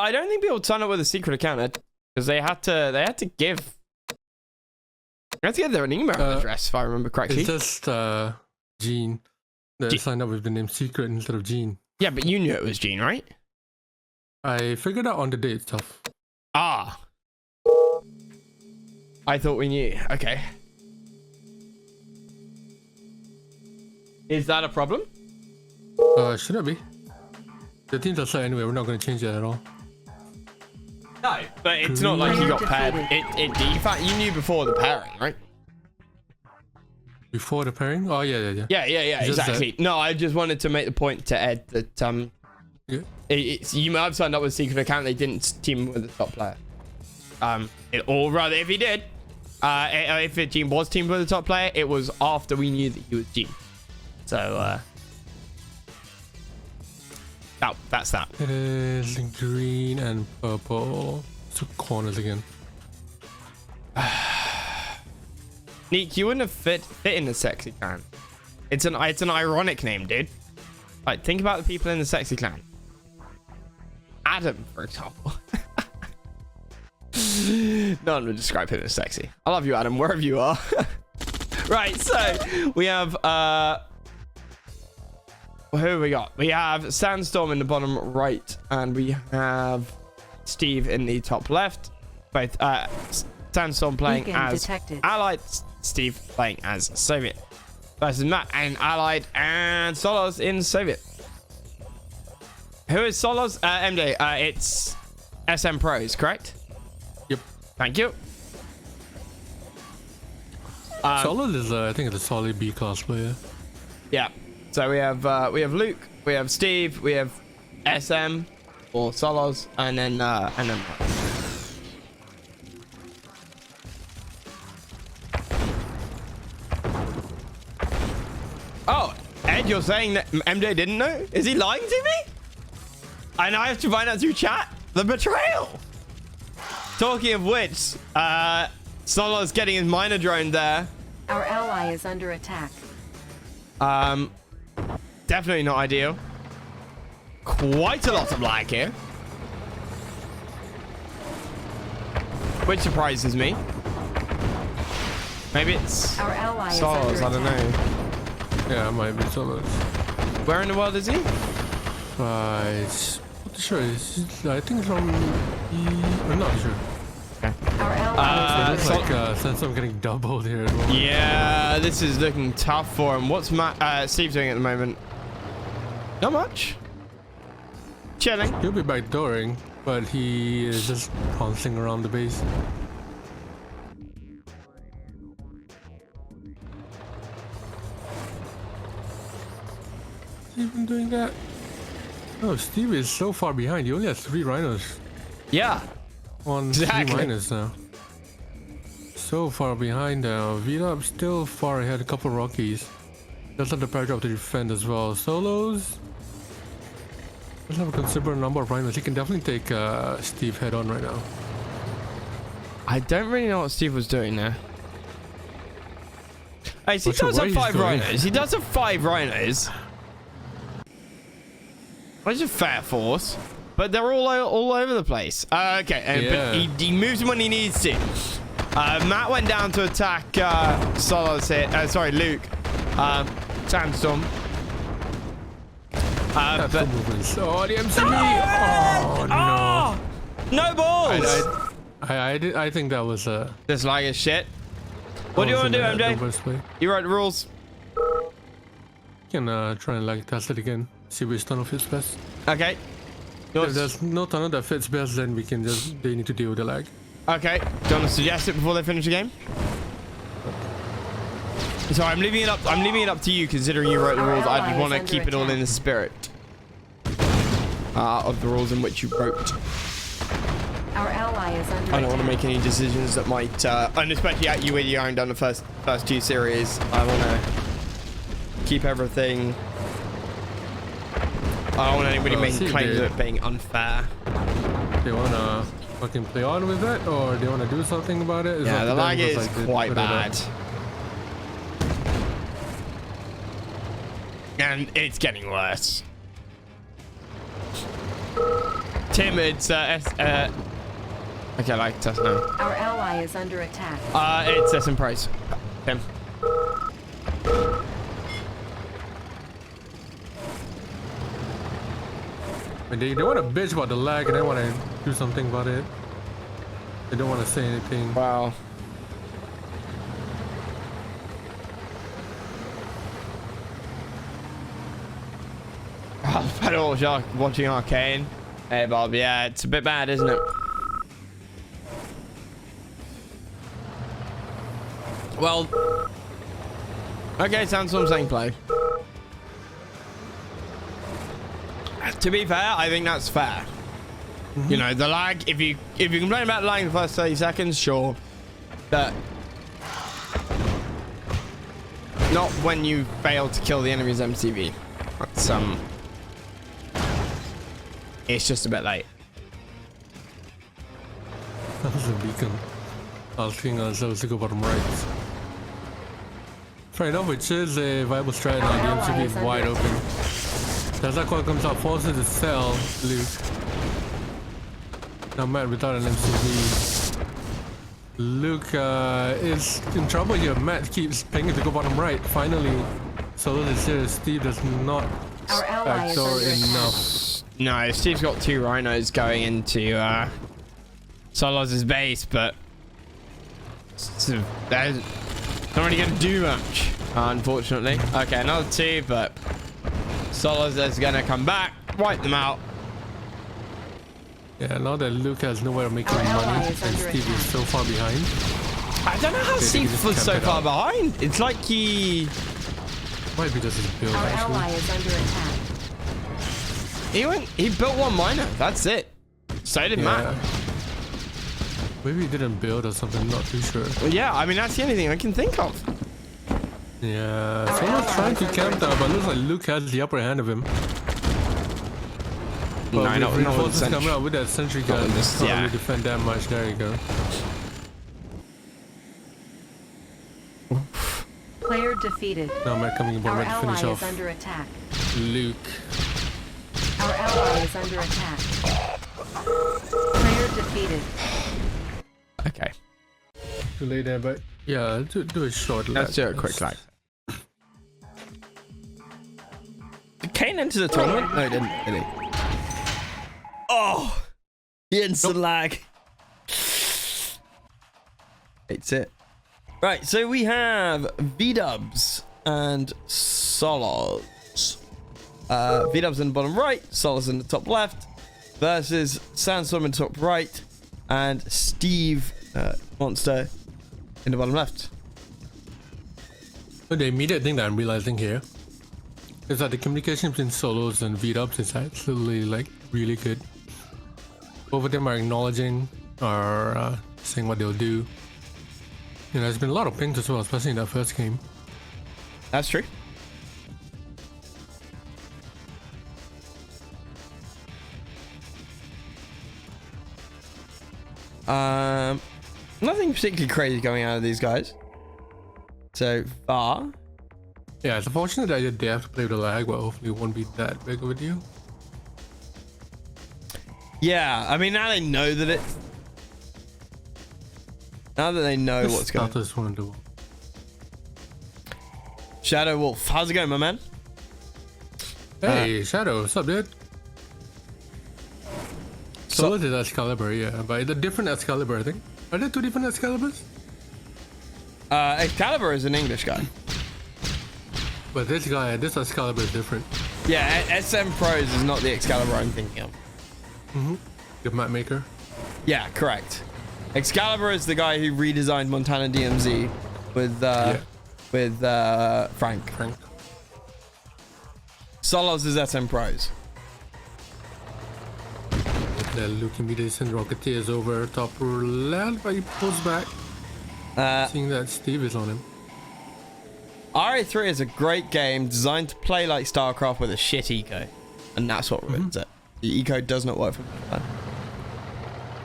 I don't think people sign up with a secret account because they had to give their email address if I remember correctly. It's just Gene that signed up with the name Secret instead of Gene. Yeah, but you knew it was Gene, right? I figured out on the day itself. Ah. I thought we knew. Okay. Is that a problem? Should it be? The teams are set anyway. We're not going to change that at all. No, but it's not like you got paired. In fact, you knew before the pairing, right? Before the pairing? Oh, yeah. Yeah, exactly. No, I just wanted to make the point to Ed that you might have signed up with a secret account. They didn't team with the top player. Or rather, if he did, if Gene was teamed with the top player, it was after we knew that he was Gene. So, that's that. It is green and purple. Two corners again. Neek, you wouldn't have fit in the sexy clan. It's an ironic name, dude. Like, think about the people in the sexy clan. Adam, for example. No one would describe him as sexy. I love you, Adam, wherever you are. Right, so we have who have we got? We have Sandstorm in the bottom right, and we have Steve in the top left. Both Sandstorm playing as Allied, Steve playing as Soviet. Versus Matt and Allied, and Soloz in Soviet. Who is Soloz? MJ, it's SM Pros, correct? Yep. Thank you. Soloz is, I think, it's a solid B class player. Yeah. So we have Luke, we have Steve, we have SM or Soloz, and then Oh, Ed, you're saying that MJ didn't know? Is he lying to me? And I have to find out through chat. The betrayal. Talking of which, Soloz getting his miner drone there. Our ally is under attack. Definitely not ideal. Quite a lot of lag here. Which surprises me. Maybe it's our ally Soloz, I don't know. Yeah, it might be Soloz. Where in the world is he? Not sure. I think from I'm not sure. Okay. Our ally looks like Sandstorm getting doubled here. Yeah, this is looking tough for him. What's Steve doing at the moment? Not much. Chilling. He'll be backdooring, but he is just pouncing around the base. Even doing that? Oh, Steve is so far behind. He only has 3 rhinos. Yeah. On exactly. 3 miners now. So far behind now. Vwwww still far ahead. A couple Rockies. Does have the power drop to defend as well. Soloz does have a considerable number of rhinos. He can definitely take Steve head on right now. I don't really know what Steve was doing there. Hey, so he does have 5 rhinos. He does have 5 rhinos. Which is a fair force, but they're all over the place. Okay, but he moves when he needs to. Matt went down to attack Soloz here. Sorry, Luke. Sandstorm. But the MCB. Oh no! No balls. I think that was this lag is shit. What do you want to do, MJ? You wrote the rules. You can try and like test it again. See which tunnel fits best. Okay. If there's no tunnel that fits best, then we can they need to deal with the lag. Okay. Do you want to suggest it before they finish the game? So I'm leaving it up to you, considering you wrote the rules. I just want to keep it all in the spirit of the rules in which you wrote. Our ally is under I don't want to make any decisions that might, and especially at you when you haven't done the first 2 series. I want to keep everything. I don't want anybody making claims of it being unfair. They want to fucking play on with it, or they want to do something about it? Yeah, the lag is quite bad. And it's getting worse. Tim, it's okay, like test now. Our ally is under attack. It's SM Price. Tim. And they want to bitch about the lag and they want to do something about it. They don't want to say anything. Wow. I've had all watching Arcane. Hey Bob, yeah, it's a bit bad, isn't it? Well, okay, Sandstorm saying play. To be fair, I think that's fair. You know, the lag, if you complain about lag in the first 30 seconds, sure. But not when you fail to kill the enemy's MCV. That's it's just a bit late. That was a beacon. I was thinking ourselves to go bottom right. Fair enough, which is a viable strat now. The MCV is wide open. Tazakwa comes out, forces to sell Luke. Now Matt without an MCV. Luke is in trouble here. Matt keeps pinging to go bottom right. Finally, Soloz is here. Steve does not backdoor enough. No, Steve's got 2 rhinos going into Soloz's base, but they're not really going to do much, unfortunately. Okay, another 2, but Soloz is going to come back, wipe them out. Yeah, now that Luke has nowhere of making money and Steve is so far behind. I don't know how Steve was so far behind. It's like he... Might be just his build, Our actually. ally is under attack. He built 1 miner. That's it. So did Matt. Maybe he didn't build or something, not too sure. Well, yeah, I mean, that's the only thing I can think of. Yeah, someone's trying to camp down, but looks like Luke has the upper hand of him. No, But not with reinforcements the coming out with that sentry gun. this, Can't yeah. really defend that much. There you go. Player defeated. Now Matt coming aboard Our ready to ally finish is off under attack. Luke. Our ally is under attack. Player defeated. Okay. Too late there, but yeah, do a short lag. Let's do a quick lag. Did Kane enter the tournament? No, he didn't, did he? Oh! The instant lag. It's it. Right, so we have Vwwww and Soloz. Vwww's in the bottom right, Soloz in the top left, versus Sandstorm in the top right, and Steve Monster in the bottom left. But the immediate thing that I'm realizing here is that the communication between Soloz and Vwwww is absolutely like really good. Both of them are acknowledging or saying what they'll do. You know, there's been a lot of pings as well, especially in that first game. That's true. Nothing particularly crazy going out of these guys so far. Yeah, it's unfortunate that they have to play with the lag, but hopefully it won't be that big of a deal. Yeah, I mean, now they know that it's... Now that they know what's going on. This one do. Shadow Wolf, how's it going, my man? Hey, Shadow, what's up, dude? Soloz is Excalibur, yeah, but it's a different Excalibur, I think. Are there 2 different Excaliburs? Excalibur is an English guy. But this guy, this Excalibur is different. Yeah, SM Pros is not the Excalibur I'm thinking of. The map maker. Yeah, correct. Excalibur is the guy who redesigned Montana DMZ with Frank. Soloz is SM Pros. The Luke immediately sends Rocketeers over top left, but he pulls back. Seeing that Steve is on him. RA3 is a great game designed to play like StarCraft with a shit eco. And that's what ruins it. The eco does not work for me.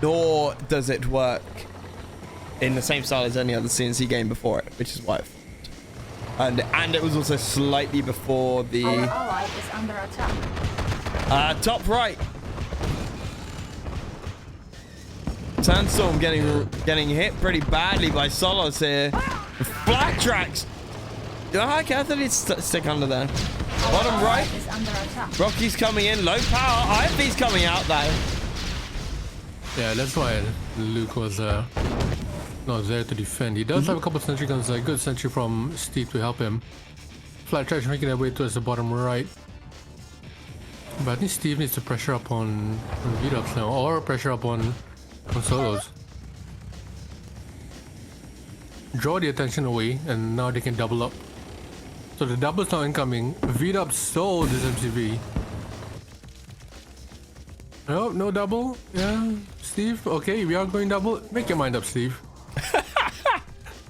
Nor does it work in the same style as any other CNC game before it, which is why it failed. And it was also slightly before the Our ally is under attack. top right. Sandstorm getting hit pretty badly by Soloz here. Flat tracks. Oh, okay, I thought he'd stick under there. Bottom right. Rocky's coming in. Low power. IFV's coming out though. Yeah, that's why Luke was not there to defend. He does have a couple of sentry guns, a good sentry from Steve to help him. Flat tracks making their way towards the bottom right. But I think Steve needs to pressure up on Vwwww now, or pressure up on Soloz. Draw the attention away, and now they can double up. So the double's now incoming. Vwwww stole this MCV. No, no double. Yeah, Steve. Okay, we are going double. Make your mind up, Steve.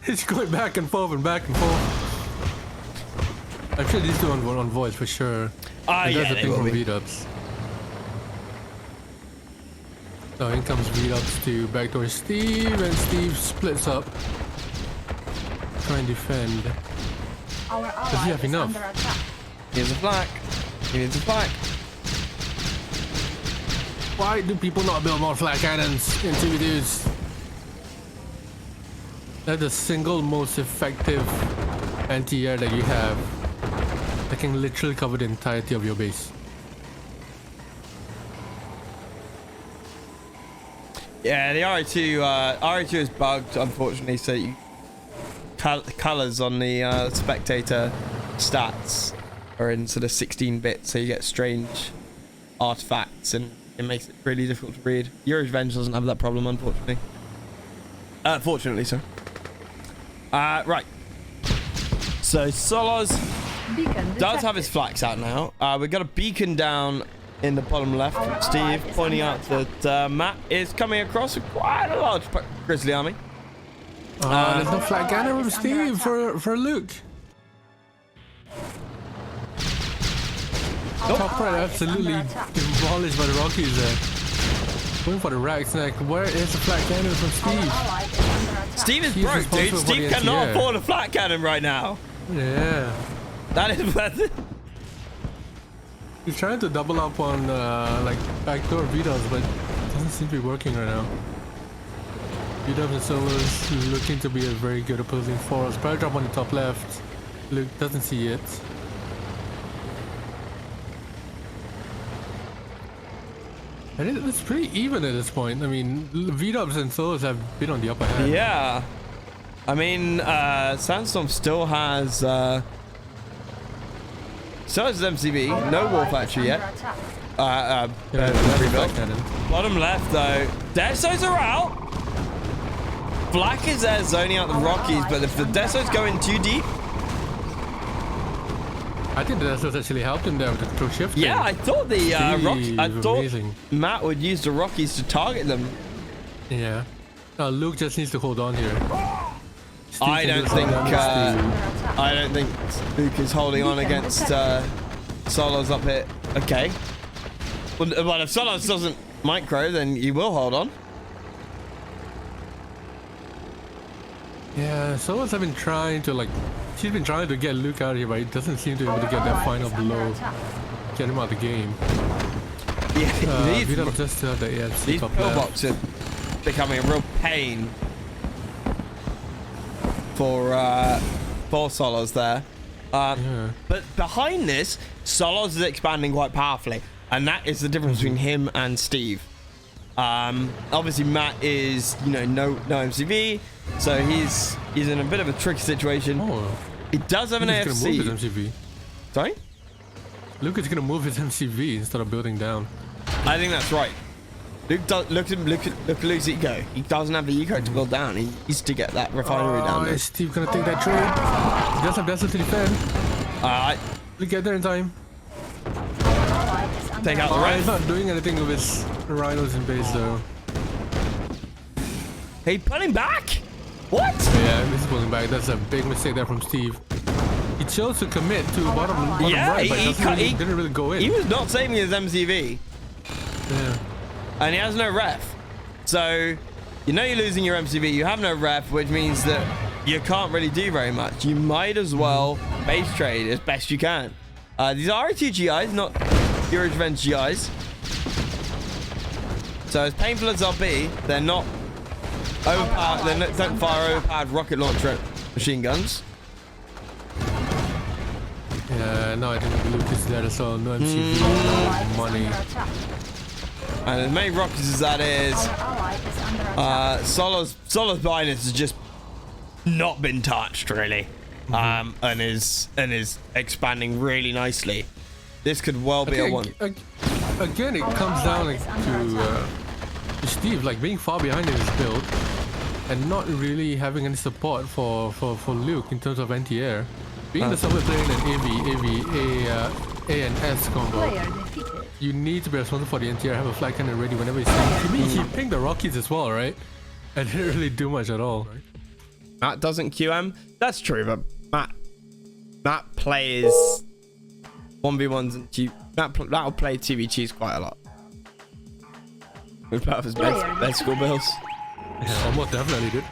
It's going back and forth and back and forth. I'm sure these two on voice for sure. Yeah, that's the thing from be. Vwwww. So in comes Vwwww to backdoor Steve, and Steve splits up. Try and defend. Does he have enough? He needs a flak. He needs a flak. Why do people not build more flat cannons in 2v2s? That's the single most effective anti-air that you have. That can literally cover the entirety of your base. Yeah, the RE2 is bugged, unfortunately, so you colors on the spectator stats are in sort of 16-bit, so you get strange artifacts, and it makes it really difficult to read. Your Revenge doesn't have that problem, unfortunately. Fortunately, sir. Right. So Soloz does have his flax out now. We've got a beacon down in the bottom left from Steve, pointing out that Matt is coming across with quite a large grizzly army. There's no flat cannon from Steve for Luke. Top right, absolutely demolished by the Rockies there. Going for the racks neck. Where is the flat cannon from Steve? Steve is broke, dude. Steve cannot afford a flat cannon right now. Yeah. That is worth it. He's trying to double up on like backdoor Vwwwws, but it doesn't seem to be working right now. Vwwww and Soloz looking to be a very good opposing force. Power drop on the top left. Luke doesn't see it. And it's pretty even at this point. I mean, Vwwwws and Soloz have been on the upper hand. Yeah. I mean, Sandstorm still has MCV, no War Factory yet. Bottom left though, Desos are out. Black is there zoning out the Rockies, but if the Desos go in too deep, I think the Desos actually helped him there with the control shift. Yeah, I thought the amazing. Matt would use the Rockies to target them. Yeah. Luke just needs to hold on here. I don't think Luke is holding on against Soloz up here. Okay. Well, if Soloz doesn't micro, then you will hold on. Yeah, Soloz have been trying to she's been trying to get Luke out of here, but he doesn't seem to be able to get that final blow, get him out of the game. Yeah, Vwwww just have the AFC these top pillbox are becoming a real pain for Soloz there. Yeah. But behind this, Soloz is expanding quite powerfully, and that is the difference between him and Steve. Obviously Matt is, no MCV, so he's in a bit of a tricky situation. Oh, he does have an AFC. Gonna move his MCV. Sorry? Luke is gonna move his MCV instead of building down. I think that's right. Look at Luke's eco. He doesn't have the eco to build down. He needs to get that refinery down there. Is Steve gonna take that trade? He does have Desert to defend. He'll get there in time. Take out the rest. He's not doing anything with his rhinos in base though. He pulling back? What? Yeah, this is pulling back. That's a big mistake there from Steve. He chose to commit to bottom right, but he didn't really go in. He was not saving his MCV. Yeah. And he has no ref. So, you're losing your MCV. You have no ref, which means that you can't really do very much. You might as well base trade as best you can. These are RE2 GIs, not Your Revenge GIs. So as painful as they'll be, they're not overpowered. They don't fire overpowered rocket launcher machine guns. Yeah, no, I think Luke is there as well. No MCV, no money. And as many rockets as that is, Soloz behind us has just not been touched really, and is expanding really nicely. This could well be a one. Again, it comes down to Steve, like being far behind in his build and not really having any support for Luke in terms of anti-air. Being the software player in an A and S combo, you need to be responsible for the anti-air, have a flag cannon ready whenever you see. He pinged the Rockies as well, right? And didn't really do much at all. Matt doesn't QM. That's true, but Matt plays 1v1s and Matt'll play 2v2s quite a lot. We're part of his best school bills. Yeah, almost definitely did.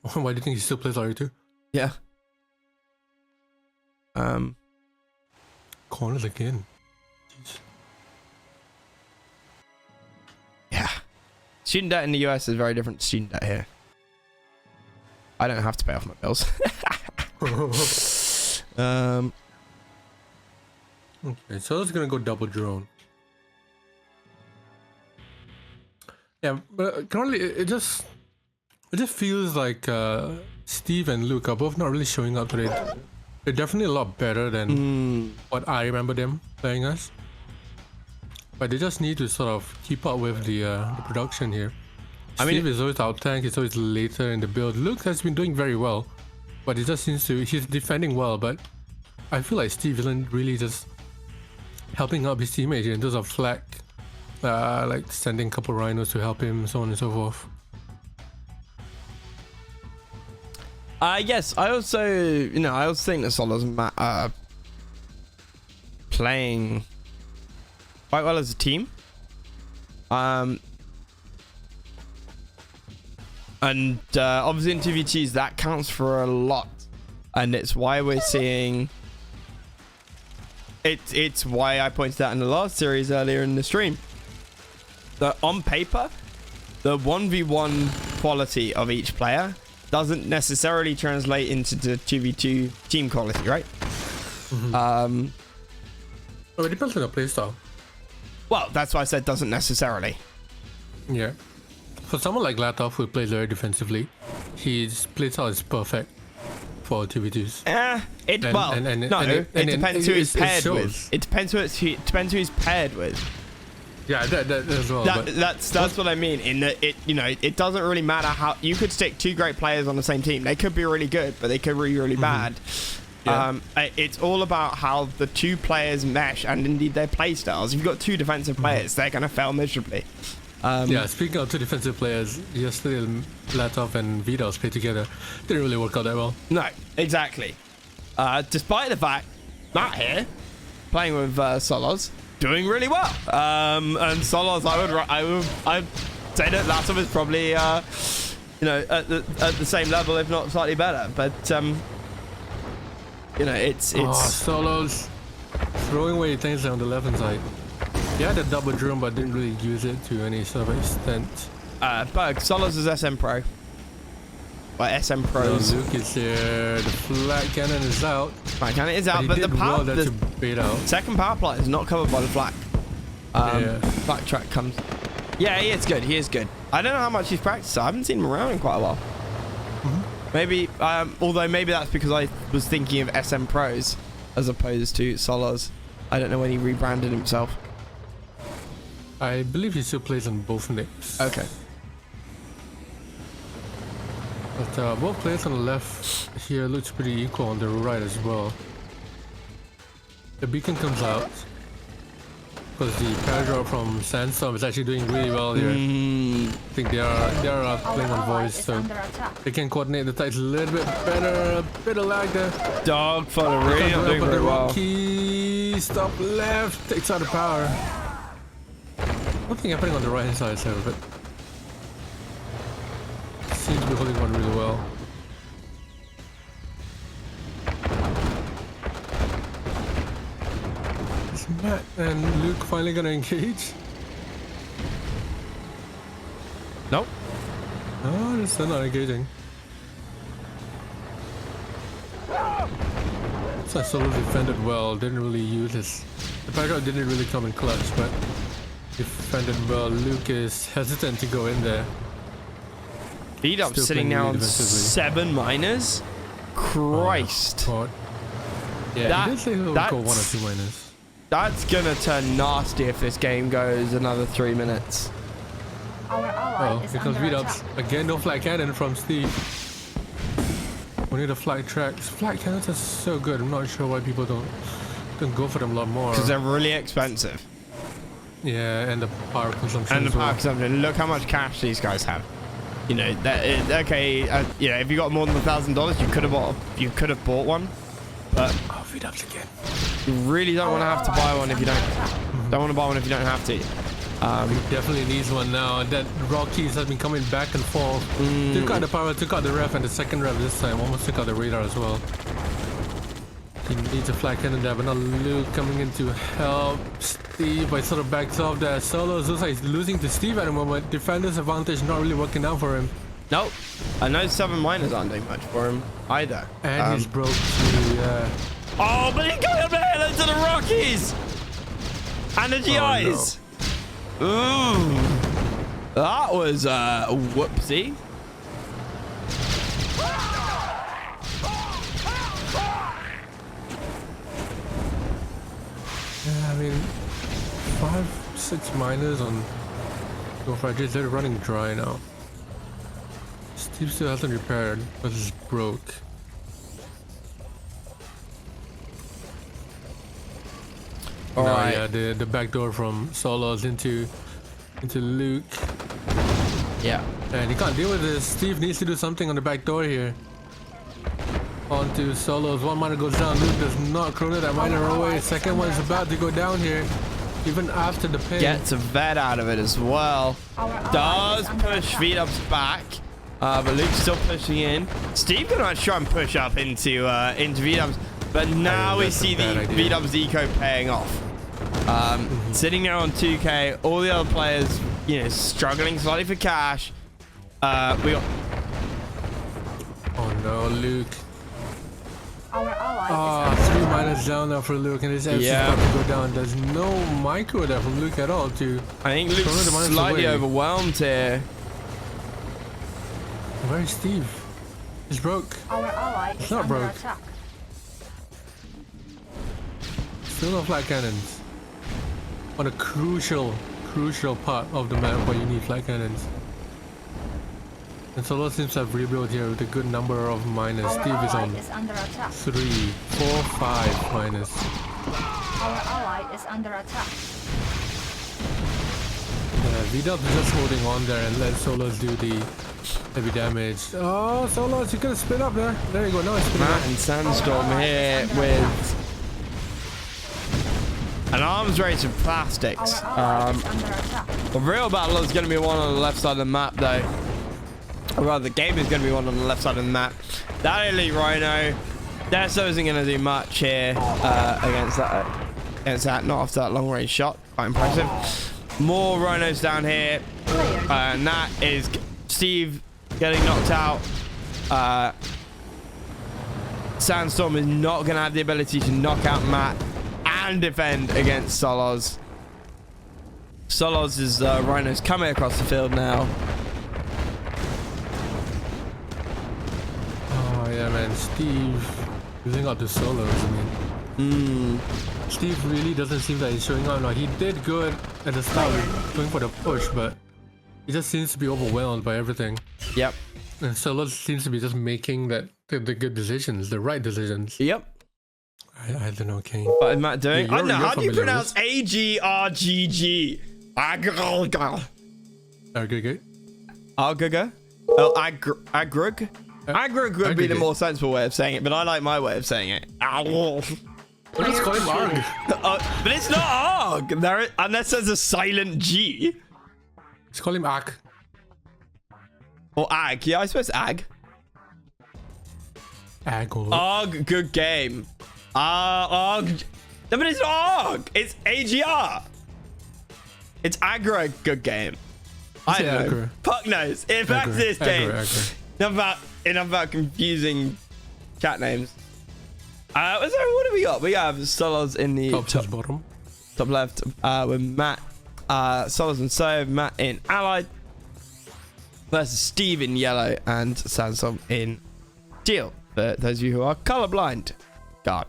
Why do you think he still plays RE2? Yeah. Corners again. Jeez. Yeah. Student debt in the US is very different to student debt here. I don't have to pay off my bills. Okay, so it's gonna go double drone. Yeah, but currently it just feels like Steve and Luke are both not really showing up today. They're definitely a lot better than what I remember them playing as. But they just need to sort of keep up with the production here. Steve is always out tank, he's always later in the build. Luke has been doing very well, but he just seems to, he's defending well, but I feel like Steve isn't really just helping out his teammates in terms of flag, like sending a couple rhinos to help him, so on and so forth. Yes, I also think that Soloz are playing quite well as a team. And obviously in 2v2s that counts for a lot, and it's why we're seeing it's why I pointed out in the last series earlier in the stream that on paper the 1v1 quality of each player doesn't necessarily translate into the 2v2 team quality, right? Oh, it depends on the playstyle. Well, that's why I said doesn't necessarily. Yeah. For someone like Latov, who plays very defensively, his playstyle is perfect for 2v2s. It depends who he's paired with. It depends who he's paired with. Yeah, that as well. That's what I mean. In that it doesn't really matter how you could stick two great players on the same team. They could be really good, but they could be really bad. Yeah. It's all about how the two players mesh and indeed their play styles. If you've got two defensive players, they're going to fail miserably. Yeah, speaking of two defensive players, yesterday Latov and Vwwww played together. Didn't really work out that well. No, exactly. Despite the fact Matt here playing with Soloz doing really well. And Soloz, I'd say that Latov is probably at the same level, if not slightly better. But it's Soloz throwing away things on the left hand side. He had a double drone, but didn't really use it to any sort of extent. But Soloz is SM Pro. Or SM Pros. Luke is here. The flag cannon is out. Flag cannon is out, but the power, the second power plant is not covered by the flak. Flak track comes. Yeah, he is good. He is good. I don't know how much he's practiced. I haven't seen him around in quite a while. Maybe, although maybe that's because I was thinking of SM Pros as opposed to Soloz. I don't know when he rebranded himself. I believe he still plays on both nicks. Okay. But both players on the left here looks pretty equal on the right as well. The beacon comes out because the paradraw from S4ndstorm is actually doing really well here. I think they are playing on voice, so they can coordinate the tides a little bit better. A bit of lag there. Dogfight really not doing very well. Key stop left takes out the power. Nothing happening on the right hand side, so but seems to be holding on really well. Is Matt and Luke finally gonna engage? Nope. Oh, they're still not engaging. So Soloz defended well, didn't really use his... The background didn't really come in clutch, but defended well. Luke is hesitant to go in there. Vwwww sitting now on 7 miners. Christ. Oh, yeah, he did say he'll go 1 or 2 miners. That's gonna turn nasty if this game goes another 3 minutes. Oh, here comes Vwwww. Again, no flat cannon from Steve. We need a flight tracks. Flight cannons are so good. I'm not sure why people don't go for them a lot more. Because they're really expensive. Yeah, and the power consumption. And the power consumption. Look how much cash these guys have. You know, okay. You know, if you got more than $1,000, you could have bought one. But Vwwww again. you really don't want to have to buy one if you don't want to buy one if you don't have to. He definitely needs one now. That Rockies has been coming back and forth. Took out the power, took out the ref, and the second ref this time. Almost took out the radar as well. He needs a flat cannon there, but not Luke coming in to help Steve. But sort of backs off there. Soloz looks like he's losing to Steve at the moment. Defender's advantage not really working out for him. Nope. I know 7 miners aren't doing much for him either. And he's broke too, yeah. Oh, but he got him there into the Rockies! And the GIs! Oh, no. Ooh, that was a whoopsie. Yeah, I mean, 5, 6 miners on Go Fridays, they're running dry now. Steve still hasn't repaired, but it's broke. Alright. Yeah, the back door from Soloz into Luke. Yeah. And he can't deal with this. Steve needs to do something on the back door here. Onto Soloz. 1 miner goes down. Luke does not chrono that miner away. Second one is about to go down here. Even after the pin. Gets a vet out of it as well. Does push Vwwww's back. But Luke's still pushing in. Steve gonna try and push up into Vwwww's. But now we see the Vwwww's eco paying off. Sitting there on 2k, all the other players, you know, struggling slightly for cash. We got. Oh no, Luke. Our ally 3 miners down now for Luke, and his FC is about to go down. There's no micro there from Luke at all. I think Luke's slightly overwhelmed here. Where's Steve? He's broke. Our ally is not under broke. attack. Still no flat cannons. On a crucial part of the map where you need flat cannons. And Soloz seems to have rebuilt here with a good number of miners. Our Steve is ally on is under attack. 3, 4, 5 miners. Our ally is under attack. Vwwww is just holding on there and let Soloz do the heavy damage. Oh, Soloz, you could have split up there. There you go. No, it's split up. Matt and Sandstorm here with an arms race of plastics. Our ally is under attack. The real battle is going to be one on the left side of the map, though. Or rather, the game is going to be one on the left side of the map. That elite Rhino, Deso isn't going to do much here against that. Not after that long range shot. Quite impressive. More Rhinos down here. And that is Steve getting knocked out. Sandstorm is not going to have the ability to knock out Matt and defend against Soloz. Soloz's Rhinos coming across the field now. Oh yeah, man, Steve losing out to Soloz. I mean, Steve really doesn't seem like he's showing up now. He did good at the start, going for the push, but he just seems to be overwhelmed by everything. Yep. And Soloz seems to be just making the good decisions, the right decisions. Yep. I don't know, Kane. What is Matt doing? Yeah, I don't know. How do you pronounce A-G-R-G-G? Agrg. Aggregate. Agrg? Oh, Agrg? Agrg would be the more sensible way of saying it, but I like my way of saying it. Let's call him Arg. But it's not Arg, unless there's a silent G. Let's call him Ag. Or Ag. Yeah, I suppose Ag. Ag. Arg, good game. Arg. No, but it's not Arg. It's AGR. It's Aggro, good game. I don't know. Fuck knows. Back to this game. Enough about confusing chat names. So what do we got? We have Soloz in the top left with Matt. Soloz and So, Matt in Allied versus Steve in yellow and Sandstorm in teal. For those of you who are colorblind. God.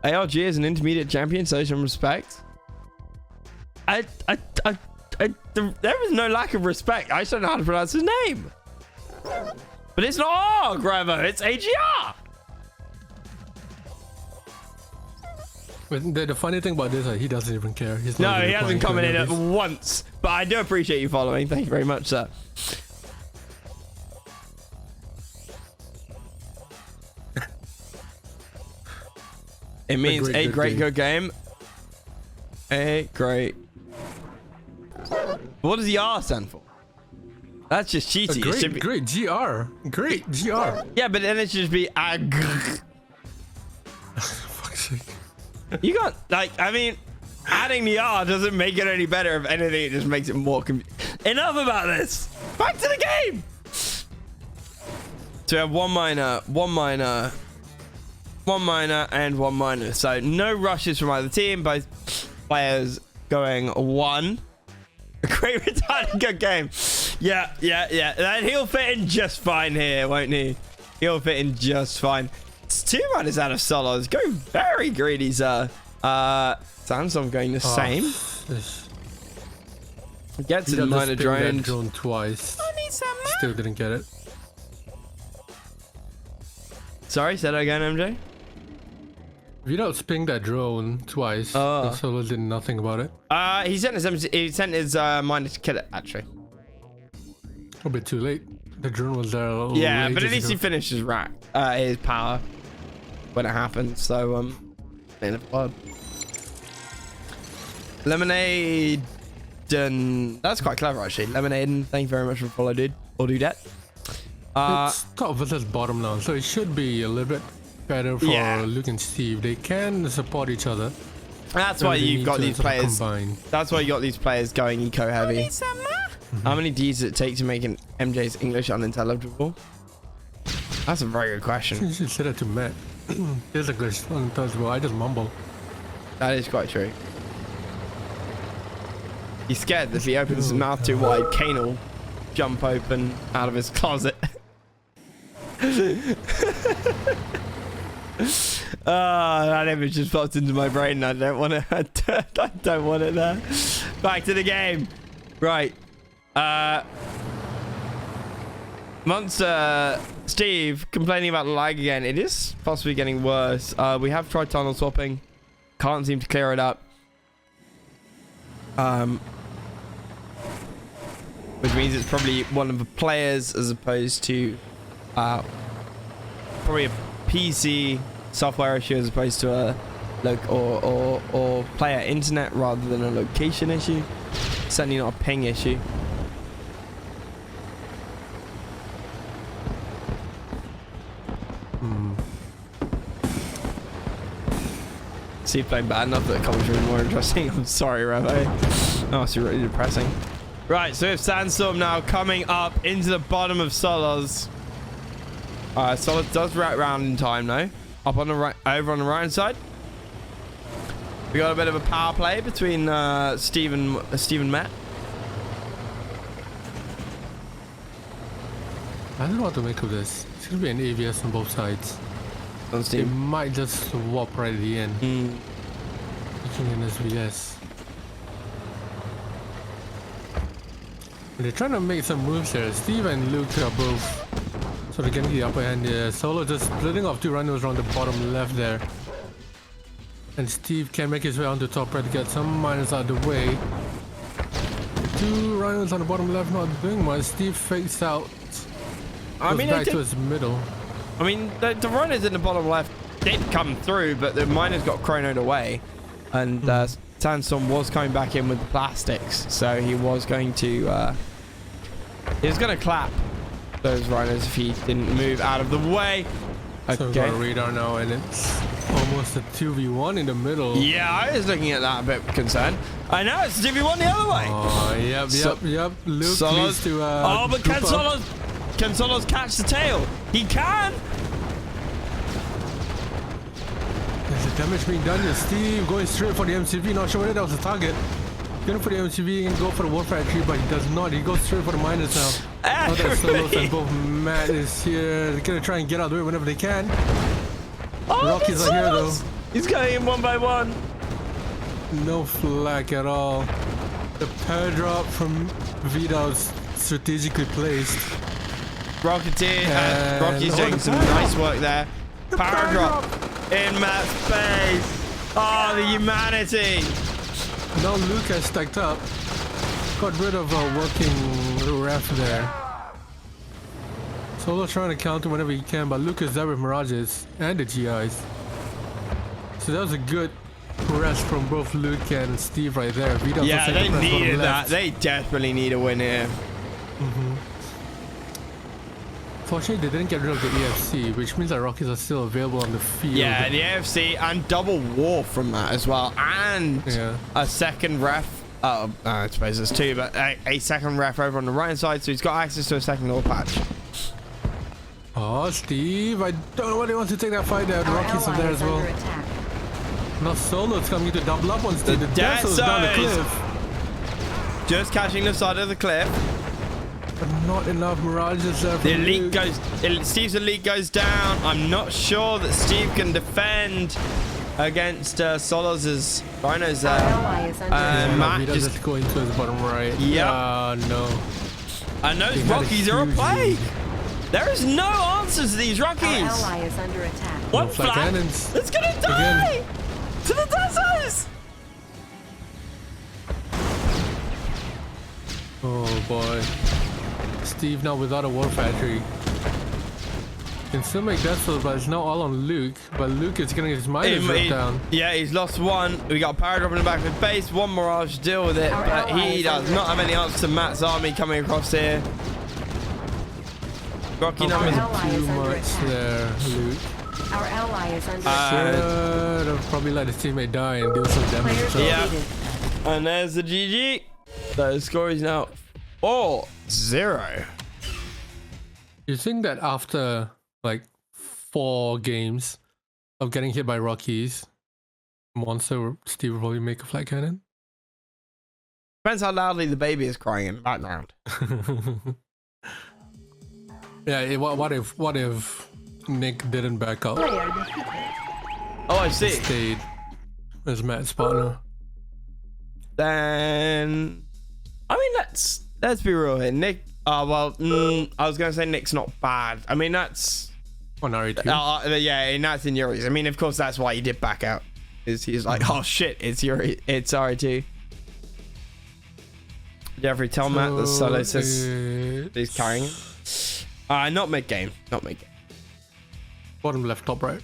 ARG is an intermediate champion, so some respect. There is no lack of respect. I just don't know how to pronounce his name. But it's not R, Gravo. It's AGR. But the funny thing about this is he doesn't even care. He hasn't commented once. But I do appreciate you following. Thank you very much, sir. It means a great good game. A great. What does the R stand for? That's just cheaty. Great GR. Yeah, but then it should just be ag. Fuck's sake. You got adding the R doesn't make it any better. If anything, it just makes it more Enough about this. Back to the game. So we have one minor, and one minor. So no rushes from either team. Both players going one. A great retarded good game. Yeah. And he'll fit in just fine here, won't he? He'll fit in just fine. It's 2 minors out of Soloz. Go very greedy, sir. Sandstorm going the same. Gets a minor drone twice. Still didn't get it. Sorry, say that again, MJ. Without spinning that drone twice, Soloz did nothing about it. He sent his miner to kill it, actually. A bit too late. The drone was there. Yeah, but at least he finished his rack, his power when it happened. So end of pod. Lemonade. That's quite clever, actually. Lemonade. Thank you very much for follow, dude. Or do that. It's top versus bottom now, so it should be a little bit better for Luke and Steve. They can support each other. That's why you've got these players. That's why you got these players going eco heavy. How many D's does it take to make an MJ's English unintelligible? That's a very good question. You should say that to Matt. His English unintelligible. I just mumble. That is quite true. He's scared that if he opens his mouth too wide, Kane will jump open out of his closet. That image just popped into my brain. I don't want it. I don't want it there. Back to the game. Right. Monster Steve complaining about lag again. It is possibly getting worse. We have tried tunnel swapping. Can't seem to clear it up. Which means it's probably one of the players as opposed to probably a PC software issue as opposed to a or player internet rather than a location issue. Certainly not a ping issue. See if playing bad enough that the commentary is more interesting. I'm sorry, Revo. Oh, it's really depressing. Right, so we have Sandstorm now coming up into the bottom of Soloz. Soloz does wrap round in time though. Up on the right, over on the right hand side. We got a bit of a power play between Steve and Matt. I don't know what to make of this. It's gonna be an AVS on both sides. They might just swap right at the end. Making an SVS. They're trying to make some moves here. Steve and Luke are both sort of getting the upper hand here. Solo just splitting off 2 rhinos around the bottom left there. And Steve can make his way on the top right to get some miners out of the way. 2 rhinos on the bottom left not doing much. Steve fakes out. Back to his middle. I mean, the rhinos in the bottom left did come through, but the miners got chronoed away. And Sandstorm was coming back in with the plastics, so he was going to clap those rhinos if he didn't move out of the way. Okay. So we've got a radar now, and it's Almost a 2v1 in the middle. Yeah, I was looking at that a bit concerned. I know, it's 2v1 the other way. Oh, yep. Luke Soloz. needs to Oh, but can Soloz catch the tail? He can. There's a damage being done here. Steve going straight for the MCV. Not sure whether that was the target. Going for the MCV and go for the War Factory, but he does not. He goes straight for the miners now. Now that Soloz and both Matt is here. They're going to try and get out of the way whenever they can. Oh, Rockies are here though. He's going in one by one. No flag at all. The power drop from Vwww's strategically placed. Rocky's doing some nice work there. Power drop in Matt's face. Oh, the humanity. Now Luke has stacked up. Got rid of a working ref there. Solo's trying to counter whenever he can, but Luke is there with Mirages and the GIs. So that was a good press from both Luke and Steve right there. Yeah, they needed that. They desperately need a win here. Fortunately, they didn't get rid of the EFC, which means that Rockies are still available on the field. Yeah, the AFC and double war from that as well. And a second ref. I suppose there's two, but a second ref over on the right hand side. So he's got access to a second law patch. Oh, Steve, I don't know why they want to take that fight there. The Rockies are there as well. Now Solo's coming to double up on Steve. The Death Zone's down the cliff. Just catching the side of the cliff. But not enough Mirages there. The elite Steve's elite goes down. I'm not sure that Steve can defend against Soloz's rhinos there. Matt just going to his bottom right. Yeah. No. And those Rockies are a plague. There is no answer to these Rockies. Our ally is under attack. One flag. It's gonna die. To the Dazos. Oh boy. Steve now without a War Factory. Can still make that so, but it's now all on Luke. But Luke is getting his miners ripped down. Yeah, he's lost one. We got a power drop in the back of his base. One Mirage to deal with it, but he does not have any answer to Matt's army coming across here. Rocky numbers too much there, Luke. Our ally is under attack. Should have probably let his teammate die and do some damage. Yeah. And there's the GG. The score is now 4-0. You think that after like 4 games of getting hit by Rockies, Monster Steve will probably make a flag cannon? Depends how loudly the baby is crying in the background. Yeah, what if Nick didn't back up? Oh, I see. Stayed as Matt's partner. Then, I mean, let's be real here. Nick, I was gonna say Nick's not bad. I mean, that's on RE2. Yeah, and that's in Yuri's. I mean, of course, that's why he did back out. He's like, oh shit, it's Yuri, it's RE2. Jeffrey, tell Matt that Soloz says he's carrying him. Not mid game. Bottom left, top right.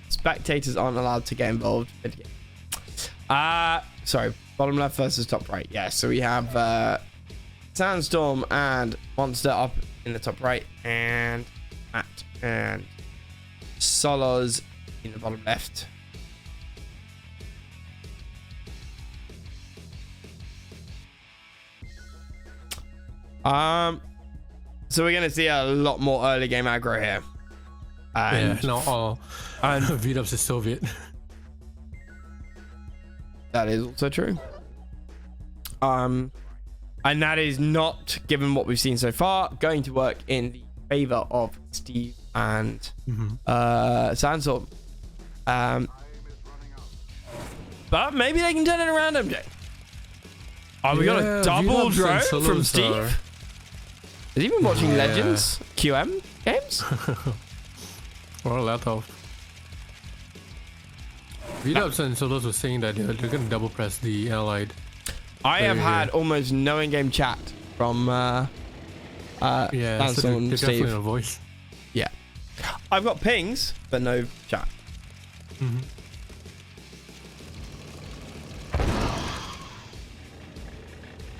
Spectators aren't allowed to get involved mid game. Sorry, bottom left versus top right. Yeah, so we have Sandstorm and Monster up in the top right, and Matt and Soloz in the bottom left. So we're gonna see a lot more early game aggro here. And Vwww's a Soviet. That is also true. And that is not, given what we've seen so far, going to work in the favor of Steve and Sandstorm. But maybe they can turn it around, MJ. Oh, we got a double drone from Steve. Has he been watching Legends QM games? Or a lot of. Vwww and Soloz was saying that they're going to double press the allied. I have had almost no in-game chat from Sandstorm and Steve. Definitely a voice. Yeah. I've got pings, but no chat.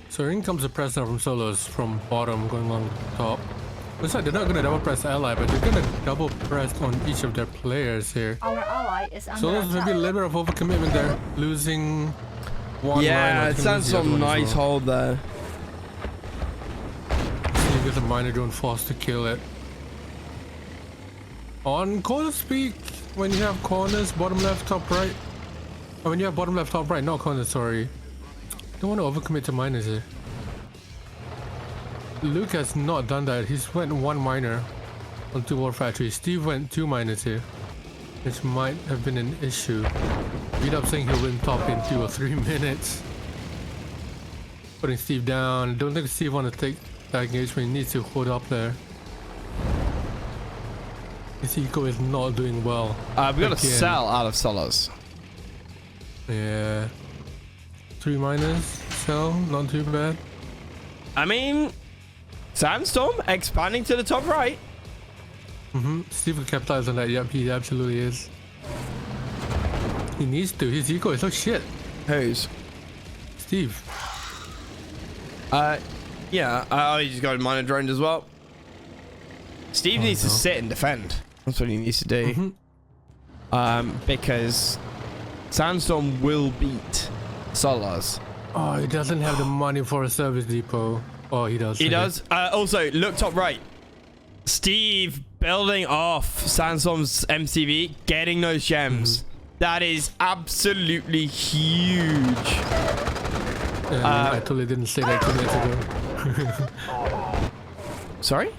So in comes the press now from Soloz from bottom going along the top. Looks like they're not gonna double press ally, but they're gonna double press on each of their players here. Our ally is under So there's maybe a little bit of overcommitment there, losing one Yeah, line. it sounds some nice hold there. You get the miner drone forced to kill it. On corner speak, when you have corners, bottom left, top right. Oh, when you have bottom left, top right, not corners, sorry. Don't want to overcommit to miners here. Luke has not done that. He's went one miner on 2 war factories. Steve went 2 miners here, which might have been an issue. Vwwww saying he'll win top in 2 or 3 minutes. Putting Steve down. Don't think Steve want to take that engagement. He needs to hold up there. His eco is not doing well. We got to sell out of Soloz. Yeah. 3 miners, sell, not too bad. I mean, Sandstorm expanding to the top right. Steve will capitalize on that. Yep, he absolutely is. He needs to. His eco is so shit. Whose? Steve. Yeah. He just got a miner droned as well. Steve needs to sit and defend. That's what he needs to do. Because Sandstorm will beat Soloz. Oh, he doesn't have the money for a service depot. Oh, he does. He does. Also, look top right. Steve building off Sandstorm's MCV, getting those gems. That is absolutely huge. I totally didn't say that 2 minutes ago. Sorry?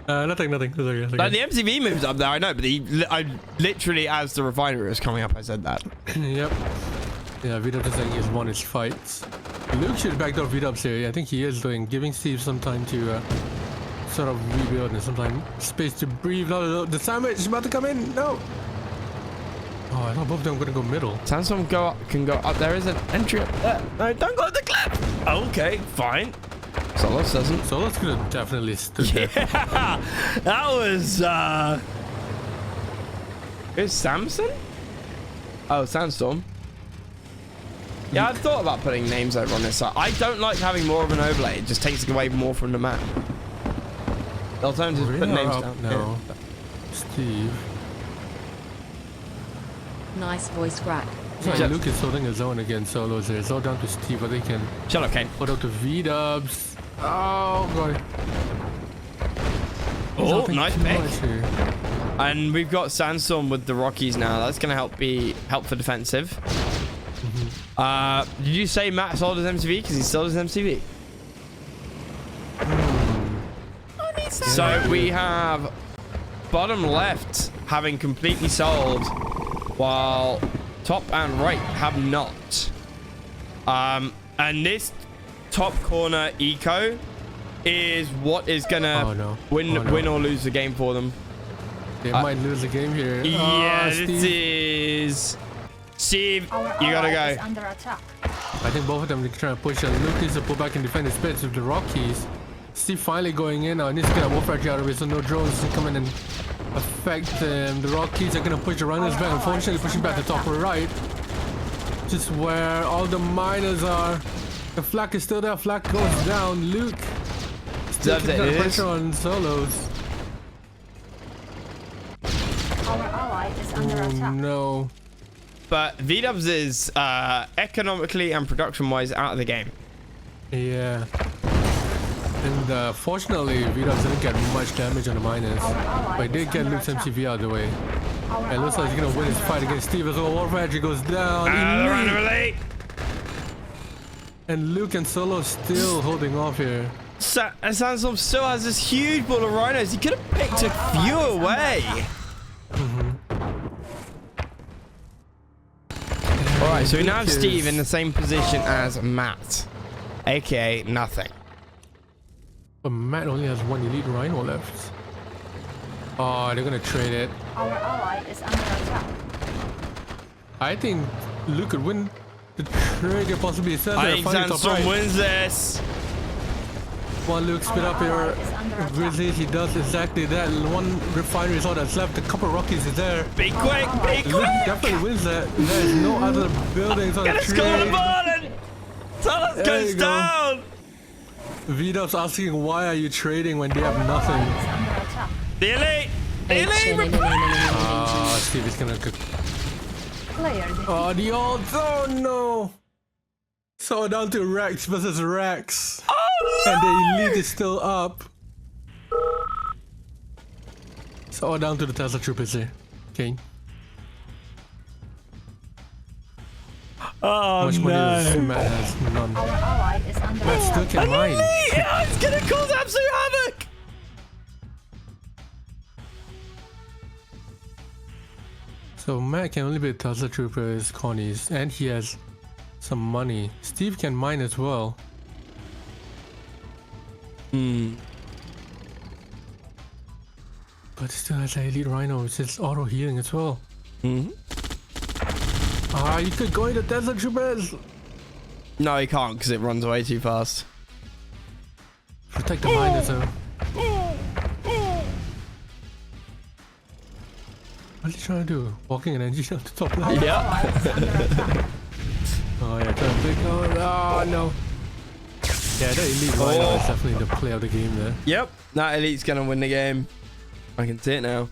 Nothing. Like the MCV moves up there, I know, but I literally, as the refinery was coming up, I said that. Yep. Yeah, Vwwww is saying he's won his fights. Luke should backdoor Vwwww here. I think he is doing, giving Steve some time to sort of rebuild and some time, space to breathe. No, the sandwich is about to come in. No. Oh, I thought both of them were gonna go middle. Sandstorm can go up. There is an entry up there. No, don't go up the cliff. Okay, fine. Soloz doesn't. Soloz could have definitely stood there. Yeah, that was Is Samson? Oh, Sandstorm. Yeah, I thought about putting names over on this side. I don't like having more of an overlay. It just takes away more from the map. The alternative is put names down. No. Steve. Nice voice crack. Like Luke is holding his own against Soloz there. It's all down to Steve, but they can shut up, Kane. put out to Vwwww. Oh god. Oh, nice pick. And we've got Sandstorm with the Rockies now. That's going to help for defensive. Did you say Matt sold his MCV? Because he sold his MCV. So we have bottom left having completely sold, while top and right have not. And this top corner eco is what is gonna win or lose the game for them. They might lose the game here. Yeah, this is Steve. You gotta go. Under attack. I think both of them are trying to push. Luke needs to pull back and defend his bits with the Rockies. Steve finally going in now. He needs to get a wolf out of it so no drones can come in and affect them. The Rockies are gonna push the runners back. Unfortunately, pushing back to top right. Just where all the miners are. The flak is still there. Flak goes down. Luke still keeping the pressure on Soloz. Our ally is under attack. No. But Vwwww is economically and production-wise out of the game. Yeah. And fortunately, Vwwww didn't get much damage on the miners. But he did get Luke's MCV out of the way. It looks like he's gonna win his fight against Steve as well. War Factory goes down. And Luke and Solo still holding off here. Sandstorm still has this huge ball of rhinos. He could have picked a few away. Alright, so we now have Steve in the same position as Matt, aka nothing. But Matt only has one elite rhino left. Oh, they're gonna trade it. Our ally is under attack. I think Luke could win the trade. It possibly says I think Sandstorm wins this. One Luke spit up here. Grizzlies, he does exactly that. One refinery is all that's left. A couple Rockies is there. Be quick, be quick! Luke definitely wins that. There's no other buildings on the trade. Get a score on the board and Soloz goes down! Vwww's asking why are you trading when they have nothing. Is under attack. The elite! The elite! Ah, Steve is gonna cook. Player defeated. Oh, the ult! Oh no! So down to Rex versus Rex. Oh And no! the elite is still up. So down to the Tesla troopers here. Okay. How Oh much money does no! Matt has? None. Our ally is under Matt still attack. can mine. Oh, it's gonna cause absolute havoc! So Matt can only be Tesla troopers, Connies, and he has some money. Steve can mine as well. Hmm. But he still has an elite rhino, which is auto healing as well. Mm-hmm. Ah, you could go into Tesla troopers! No, he can't because it runs away too fast. Protect the miners though. What are you trying to do? Walking an engine on the top left? Yeah. Ally is under attack. Oh yeah, trying to pick on. Oh no. Yeah, the elite rhino is definitely the play of the game there. Yep. That elite's gonna win the game. I can see it now.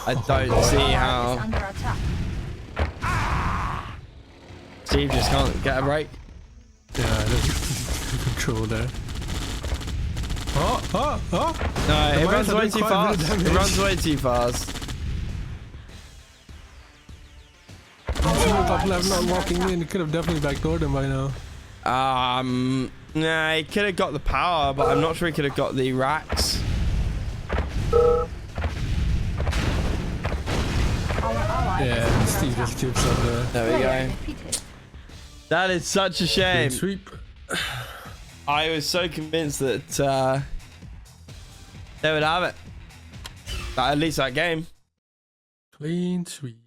I don't see Ally is how under attack. Steve just can't get a break. Yeah, there's control there. Oh! No, The it miners runs are way doing too quite a bit fast. of It damage. runs way too fast. Top left not walking in. You could have definitely backdoored him by now. Nah, he could have got the power, but I'm not sure he could have got the racks. Our ally is Yeah, under Steve attack. just chips up there. There we Player go. defeated. That is such a shame. Clean sweep. I was so convinced that they would have it. At least that game. Clean sweep.